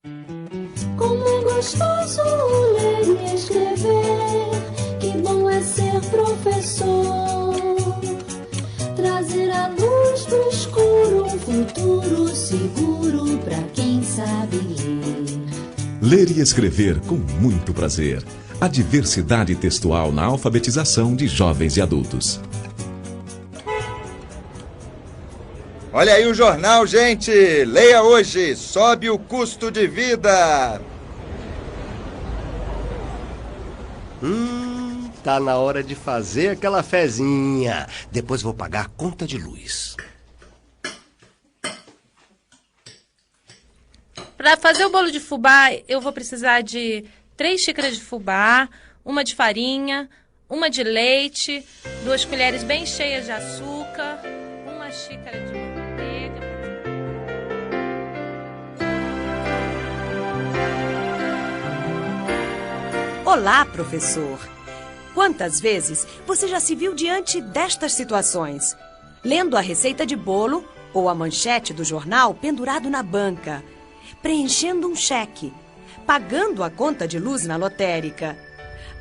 Como é gostoso ler e escrever, que bom é ser professor. Trazer a luz do escuro, um futuro seguro para quem sabe ler. Ler e escrever com muito prazer. A diversidade textual na alfabetização de jovens e adultos. Olha aí o jornal, gente! Leia hoje! Sobe o custo de vida! Tá na hora de fazer aquela fezinha. Depois vou pagar a conta de luz. Para fazer o bolo de fubá, eu vou precisar de 3 xícaras de fubá, uma de farinha, uma de leite, 2 colheres bem cheias de açúcar, uma xícara de manteiga. Olá, professor! Quantas vezes você já se viu diante destas situações? Lendo a receita de bolo ou a manchete do jornal pendurado na banca, preenchendo um cheque, pagando a conta de luz na lotérica.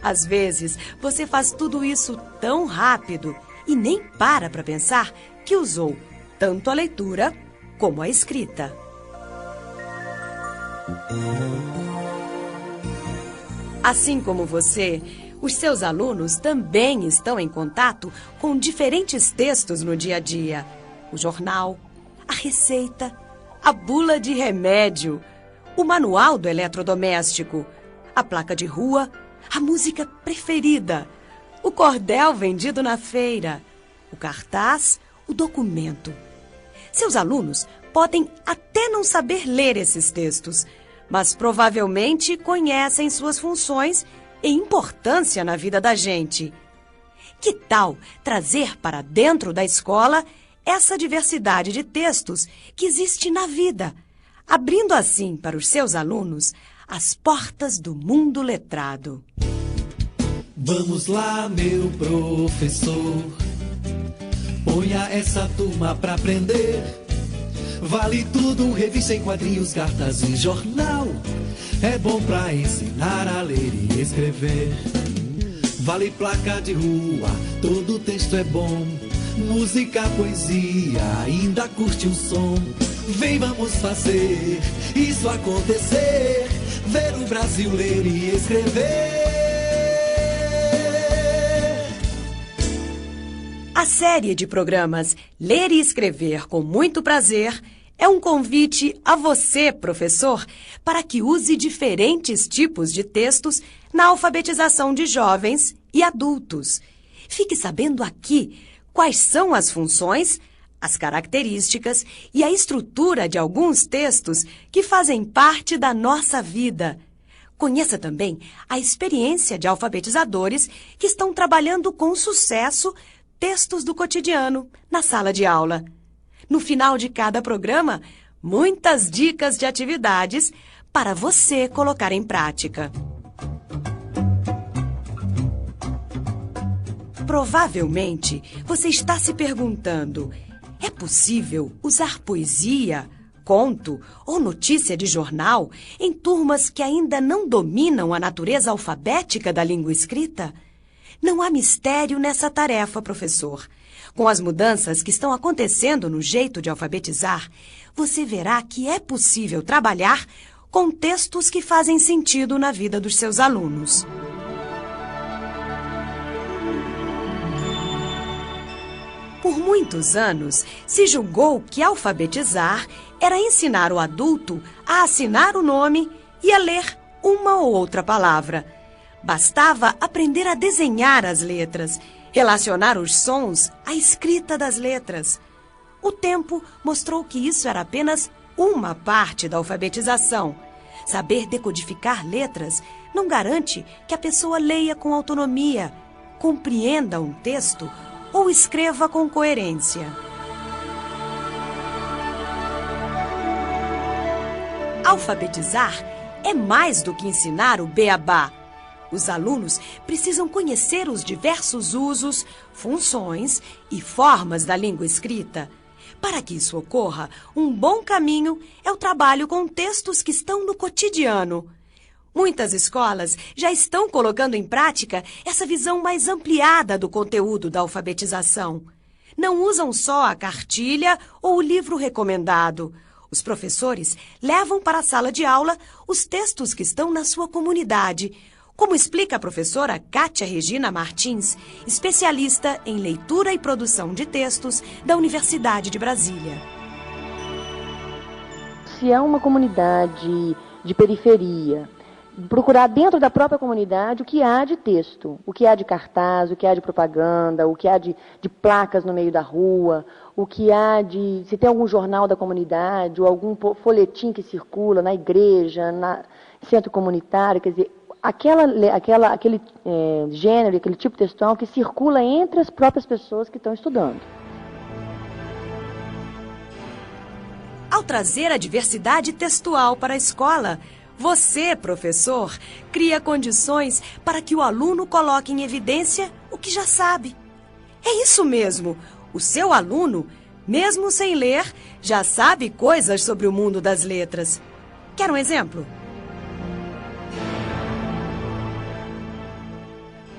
Às vezes, você faz tudo isso tão rápido e nem para pensar que usou tanto a leitura como a escrita. Assim como você, os seus alunos também estão em contato com diferentes textos no dia a dia. O jornal, a receita, a bula de remédio, o manual do eletrodoméstico, a placa de rua, a música preferida, o cordel vendido na feira, o cartaz, o documento. Seus alunos podem até não saber ler esses textos, mas provavelmente conhecem suas funções e importância na vida da gente. Que tal trazer para dentro da escola essa diversidade de textos que existe na vida, abrindo assim para os seus alunos as portas do mundo letrado? Vamos lá, meu professor, ponha essa turma pra aprender. Vale tudo, revista em quadrinhos, cartas e jornal. É bom pra ensinar a ler e escrever. Vale placa de rua, todo texto é bom. Música, poesia, ainda curte o som. Vem, vamos fazer isso acontecer. Ver o Brasil ler e escrever. A série de programas Ler e Escrever com Muito Prazer é um convite a você, professor, para que use diferentes tipos de textos na alfabetização de jovens e adultos. Fique sabendo aqui quais são as funções, as características e a estrutura de alguns textos que fazem parte da nossa vida. Conheça também a experiência de alfabetizadores que estão trabalhando com sucesso textos do cotidiano na sala de aula. No final de cada programa, muitas dicas de atividades para você colocar em prática. Provavelmente, você está se perguntando: é possível usar poesia, conto ou notícia de jornal em turmas que ainda não dominam a natureza alfabética da língua escrita? Não há mistério nessa tarefa, professor. Com as mudanças que estão acontecendo no jeito de alfabetizar, você verá que é possível trabalhar com textos que fazem sentido na vida dos seus alunos. Por muitos anos, se julgou que alfabetizar era ensinar o adulto a assinar o nome e a ler uma ou outra palavra. Bastava aprender a desenhar as letras, relacionar os sons à escrita das letras. O tempo mostrou que isso era apenas uma parte da alfabetização. Saber decodificar letras não garante que a pessoa leia com autonomia, compreenda um texto ou escreva com coerência. Alfabetizar é mais do que ensinar o beabá. Os alunos precisam conhecer os diversos usos, funções e formas da língua escrita. Para que isso ocorra, um bom caminho é o trabalho com textos que estão no cotidiano. Muitas escolas já estão colocando em prática essa visão mais ampliada do conteúdo da alfabetização. Não usam só a cartilha ou o livro recomendado. Os professores levam para a sala de aula os textos que estão na sua comunidade, como explica a professora Kátia Regina Martins, especialista em leitura e produção de textos da Universidade de Brasília. Se é uma comunidade de periferia, procurar dentro da própria comunidade o que há de texto, o que há de cartaz, o que há de propaganda, o que há de placas no meio da rua, o que há de... se tem algum jornal da comunidade ou algum folhetim que circula na igreja, no centro comunitário, quer dizer, aquele gênero, aquele tipo textual que circula entre as próprias pessoas que estão estudando. Ao trazer a diversidade textual para a escola, você, professor, cria condições para que o aluno coloque em evidência o que já sabe. É isso mesmo. O seu aluno, mesmo sem ler, já sabe coisas sobre o mundo das letras. Quer um exemplo?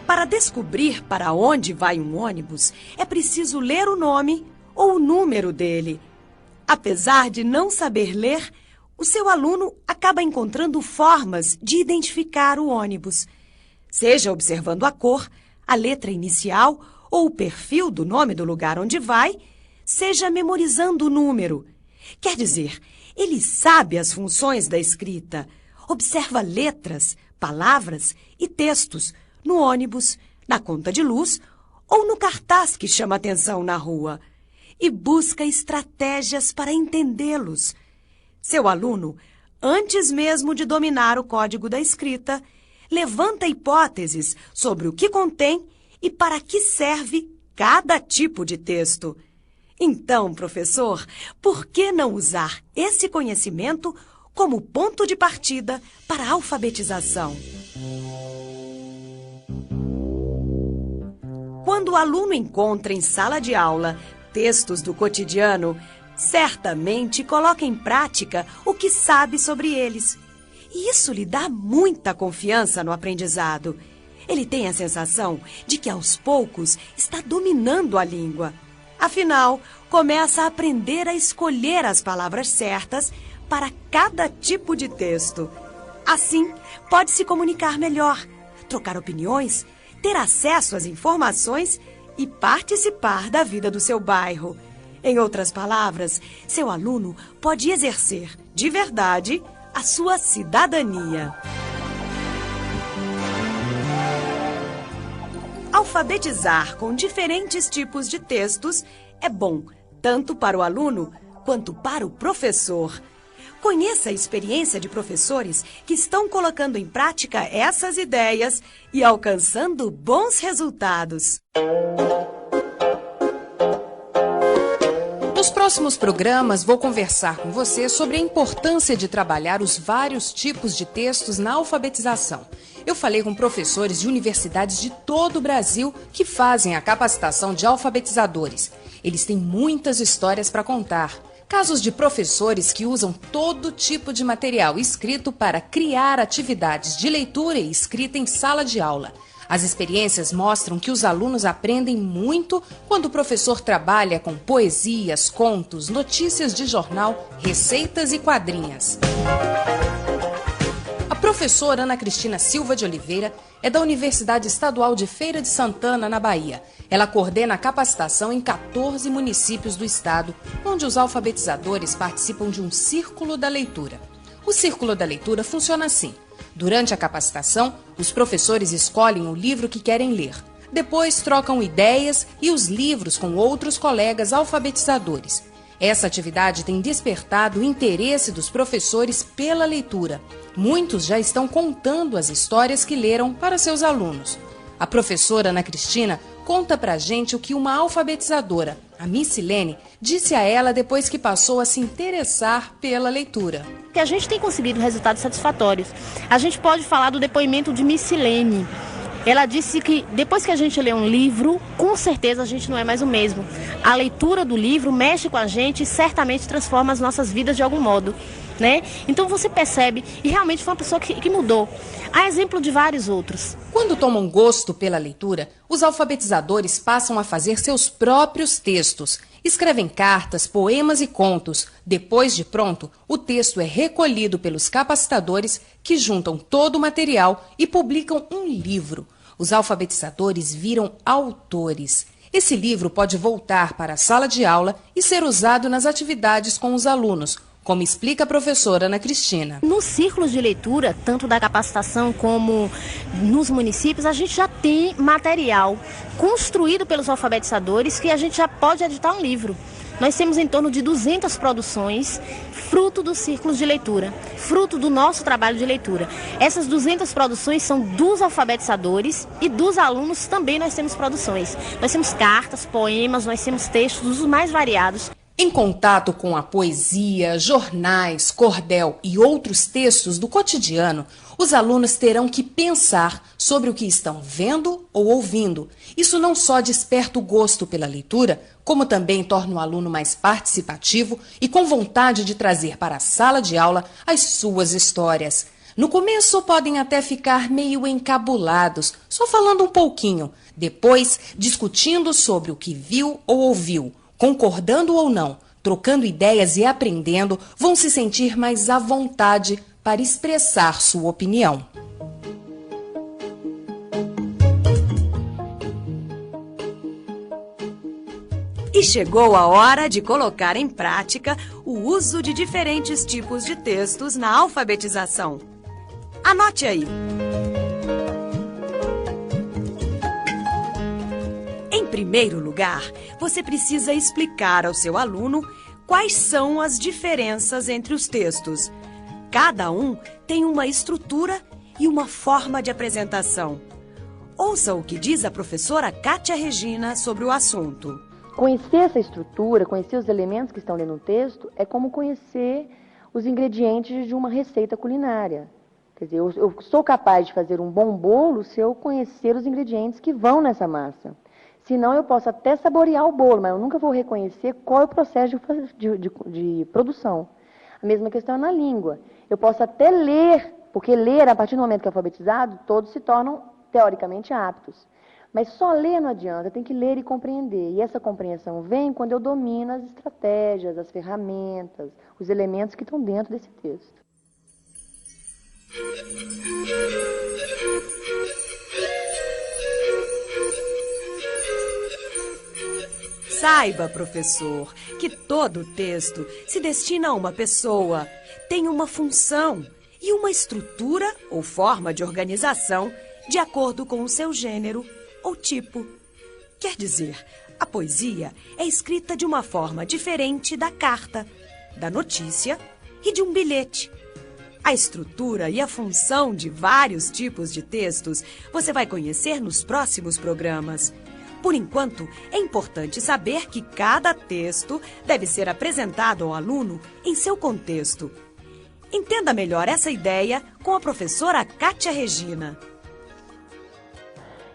Para descobrir para onde vai um ônibus, é preciso ler o nome ou o número dele. Apesar de não saber ler, o seu aluno acaba encontrando formas de identificar o ônibus. Seja observando a cor, a letra inicial ou o perfil do nome do lugar onde vai, seja memorizando o número. Quer dizer, ele sabe as funções da escrita, observa letras, palavras e textos no ônibus, na conta de luz ou no cartaz que chama atenção na rua e busca estratégias para entendê-los. Seu aluno, antes mesmo de dominar o código da escrita, levanta hipóteses sobre o que contém e para que serve cada tipo de texto. Então, professor, por que não usar esse conhecimento como ponto de partida para a alfabetização? Quando o aluno encontra em sala de aula textos do cotidiano, certamente coloca em prática o que sabe sobre eles. E isso lhe dá muita confiança no aprendizado. Ele tem a sensação de que aos poucos está dominando a língua. Afinal, começa a aprender a escolher as palavras certas para cada tipo de texto. Assim, pode se comunicar melhor, trocar opiniões, ter acesso às informações e participar da vida do seu bairro. Em outras palavras, seu aluno pode exercer, de verdade, a sua cidadania. Alfabetizar com diferentes tipos de textos é bom, tanto para o aluno quanto para o professor. Conheça a experiência de professores que estão colocando em prática essas ideias e alcançando bons resultados. Nos próximos programas, vou conversar com você sobre a importância de trabalhar os vários tipos de textos na alfabetização. Eu falei com professores de universidades de todo o Brasil que fazem a capacitação de alfabetizadores. Eles têm muitas histórias para contar. Casos de professores que usam todo tipo de material escrito para criar atividades de leitura e escrita em sala de aula. As experiências mostram que os alunos aprendem muito quando o professor trabalha com poesias, contos, notícias de jornal, receitas e quadrinhas. A professora Ana Cristina Silva de Oliveira é da Universidade Estadual de Feira de Santana, na Bahia. Ela coordena a capacitação em 14 municípios do estado, onde os alfabetizadores participam de um Círculo da Leitura. O Círculo da Leitura funciona assim. Durante a capacitação, os professores escolhem o livro que querem ler. Depois trocam ideias e os livros com outros colegas alfabetizadores. Essa atividade tem despertado o interesse dos professores pela leitura. Muitos já estão contando as histórias que leram para seus alunos. A professora Ana Cristina conta pra gente o que uma alfabetizadora, a Missilene, disse a ela depois que passou a se interessar pela leitura. Que a gente tem conseguido resultados satisfatórios. A gente pode falar do depoimento de Missilene. Ela disse que depois que a gente lê um livro, com certeza a gente não é mais o mesmo. A leitura do livro mexe com a gente e certamente transforma as nossas vidas de algum modo, né? Então você percebe, e realmente foi uma pessoa que mudou. Há exemplo de vários outros. Quando tomam gosto pela leitura, os alfabetizadores passam a fazer seus próprios textos. Escrevem cartas, poemas e contos. Depois de pronto, o texto é recolhido pelos capacitadores, que juntam todo o material e publicam um livro. Os alfabetizadores viram autores. Esse livro pode voltar para a sala de aula e ser usado nas atividades com os alunos, como explica a professora Ana Cristina. Nos círculos de leitura, tanto da capacitação como nos municípios, a gente já tem material construído pelos alfabetizadores que a gente já pode editar um livro. Nós temos em torno de 200 produções, fruto dos círculos de leitura, fruto do nosso trabalho de leitura. Essas 200 produções são dos alfabetizadores e dos alunos também nós temos produções. Nós temos cartas, poemas, nós temos textos dos mais variados. Em contato com a poesia, jornais, cordel e outros textos do cotidiano, os alunos terão que pensar sobre o que estão vendo ou ouvindo. Isso não só desperta o gosto pela leitura, como também torna o aluno mais participativo e com vontade de trazer para a sala de aula as suas histórias. No começo podem até ficar meio encabulados, só falando um pouquinho, depois discutindo sobre o que viu ou ouviu. Concordando ou não, trocando ideias e aprendendo, vão se sentir mais à vontade para expressar sua opinião. E chegou a hora de colocar em prática o uso de diferentes tipos de textos na alfabetização. Anote aí. Em primeiro lugar, você precisa explicar ao seu aluno quais são as diferenças entre os textos. Cada um tem uma estrutura e uma forma de apresentação. Ouça o que diz a professora Kátia Regina sobre o assunto. Conhecer essa estrutura, conhecer os elementos que estão ali no texto, é como conhecer os ingredientes de uma receita culinária. Quer dizer, eu sou capaz de fazer um bom bolo se eu conhecer os ingredientes que vão nessa massa. Senão eu posso até saborear o bolo, mas eu nunca vou reconhecer qual é o processo de produção. A mesma questão é na língua. Eu posso até ler, porque ler, a partir do momento que é alfabetizado, todos se tornam teoricamente aptos. Mas só ler não adianta, tem que ler e compreender. E essa compreensão vem quando eu domino as estratégias, as ferramentas, os elementos que estão dentro desse texto. Saiba, professor, que todo texto se destina a uma pessoa, tem uma função e uma estrutura ou forma de organização de acordo com o seu gênero ou tipo. Quer dizer, a poesia é escrita de uma forma diferente da carta, da notícia e de um bilhete. A estrutura e a função de vários tipos de textos você vai conhecer nos próximos programas. Por enquanto, é importante saber que cada texto deve ser apresentado ao aluno em seu contexto. Entenda melhor essa ideia com a professora Kátia Regina.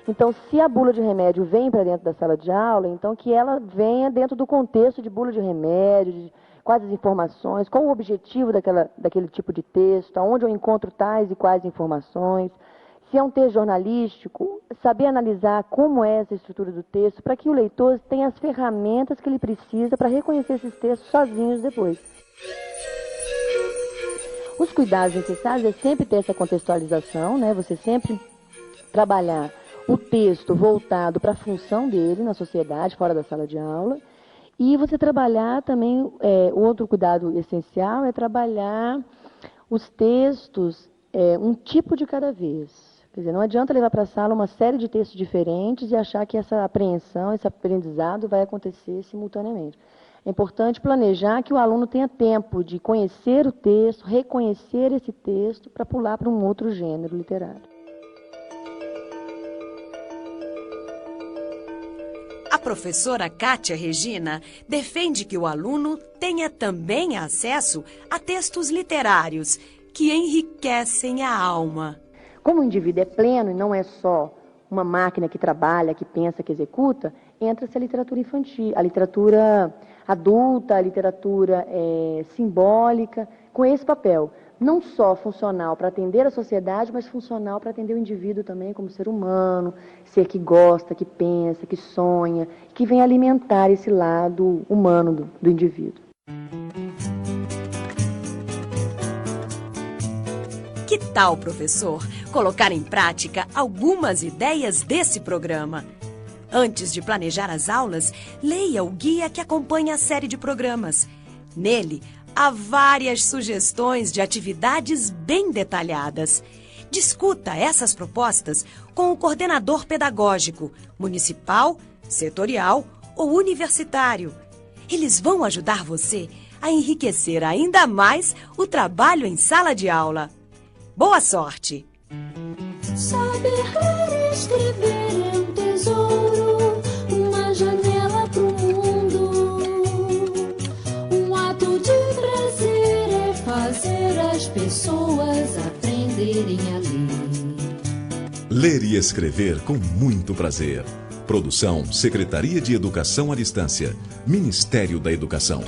Então, se a bula de remédio vem para dentro da sala de aula, então que ela venha dentro do contexto de bula de remédio, de quais as informações, qual o objetivo daquele tipo de texto, aonde eu encontro tais e quais informações. Se é um texto jornalístico, saber analisar como é essa estrutura do texto, para que o leitor tenha as ferramentas que ele precisa para reconhecer esses textos sozinhos depois. Os cuidados necessários é sempre ter essa contextualização, né? Você sempre trabalhar o texto voltado para a função dele na sociedade, fora da sala de aula. E você trabalhar também, o outro cuidado essencial é trabalhar os textos um tipo de cada vez. Quer dizer, não adianta levar para a sala uma série de textos diferentes e achar que essa apreensão, esse aprendizado vai acontecer simultaneamente. É importante planejar que o aluno tenha tempo de conhecer o texto, reconhecer esse texto, para pular para um outro gênero literário. A professora Kátia Regina defende que o aluno tenha também acesso a textos literários que enriquecem a alma. Como o indivíduo é pleno e não é só uma máquina que trabalha, que pensa, que executa, entra-se a literatura infantil, a literatura adulta, a literatura simbólica, com esse papel. Não só funcional para atender a sociedade, mas funcional para atender o indivíduo também como ser humano, ser que gosta, que pensa, que sonha, que vem alimentar esse lado humano do indivíduo. Que tal, professor, colocar em prática algumas ideias desse programa? Antes de planejar as aulas, leia o guia que acompanha a série de programas. Nele, há várias sugestões de atividades bem detalhadas. Discuta essas propostas com o coordenador pedagógico, municipal, setorial ou universitário. Eles vão ajudar você a enriquecer ainda mais o trabalho em sala de aula. Boa sorte! Saber ler e escrever é um tesouro, uma janela pro mundo. Um ato de prazer é fazer as pessoas aprenderem a ler. Ler e escrever com muito prazer. Produção Secretaria de Educação à Distância, Ministério da Educação.